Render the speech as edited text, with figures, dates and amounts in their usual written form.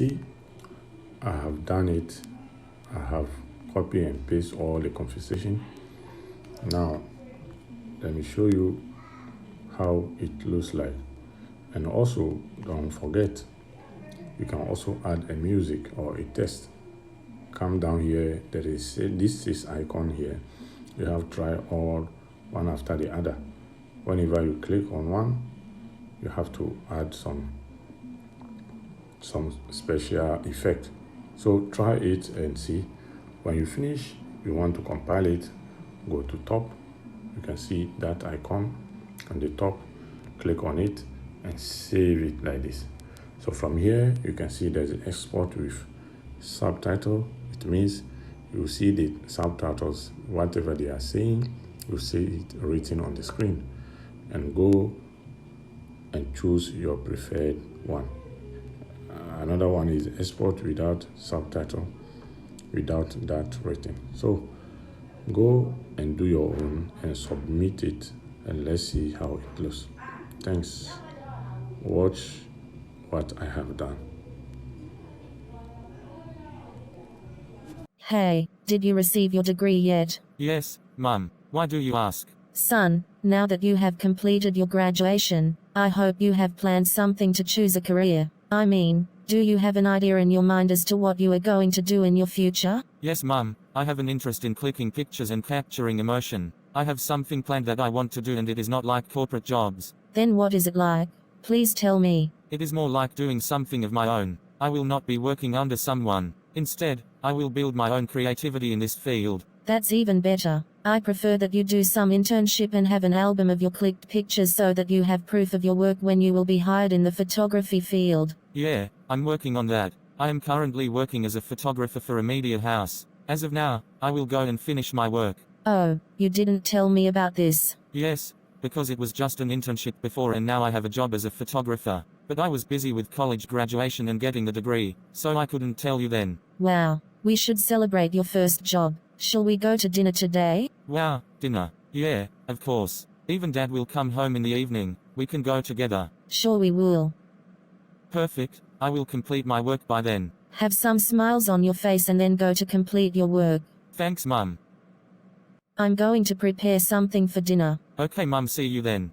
See, I have done it. I have copy and paste all the conversation. Now, let me show you how it looks like. And also, don't forget, you can also add a music or a text. Come down here, there is this icon here. You have try all one after the other. Whenever you click on one, you have to add some special effect. So try it and see. When you finish, you want to compile it, go to top. You can see that icon on the top. Click on it and save it like this. So from here, you can see there's an export with subtitle. It means you see the subtitles, whatever they are saying, you see it written on the screen. And go and choose your preferred one. Another one is export without subtitle, without that written. So go and do your own and submit it, and let's see how it looks. Thanks. Watch what I have done. Hey, did you receive your degree yet? Yes, Mum. Why do you ask? Son, now that you have completed your graduation, I hope you have planned something to choose a career. I mean, do you have an idea in your mind as to what you are going to do in your future? Yes, Mum. I have an interest in clicking pictures and capturing emotion. I have something planned that I want to do, and it is not like corporate jobs. Then what is it like? Please tell me. It is more like doing something of my own. I will not be working under someone. Instead, I will build my own creativity in this field. That's even better. I prefer that you do some internship and have an album of your clicked pictures so that you have proof of your work when you will be hired in the photography field. Yeah, I'm working on that. I am currently working as a photographer for a media house. As of now, I will go and finish my work. Oh, you didn't tell me about this. Yes, because it was just an internship before, and now I have a job as a photographer. But I was busy with college graduation and getting the degree, so I couldn't tell you then. Wow, we should celebrate your first job. Shall we go to dinner today? Wow, dinner. Yeah, of course. Even Dad will come home in the evening. We can go together. Sure we will. Perfect. I will complete my work by then. Have some smiles on your face and then go to complete your work. Thanks, Mum. I'm going to prepare something for dinner. Okay, Mum, see you then.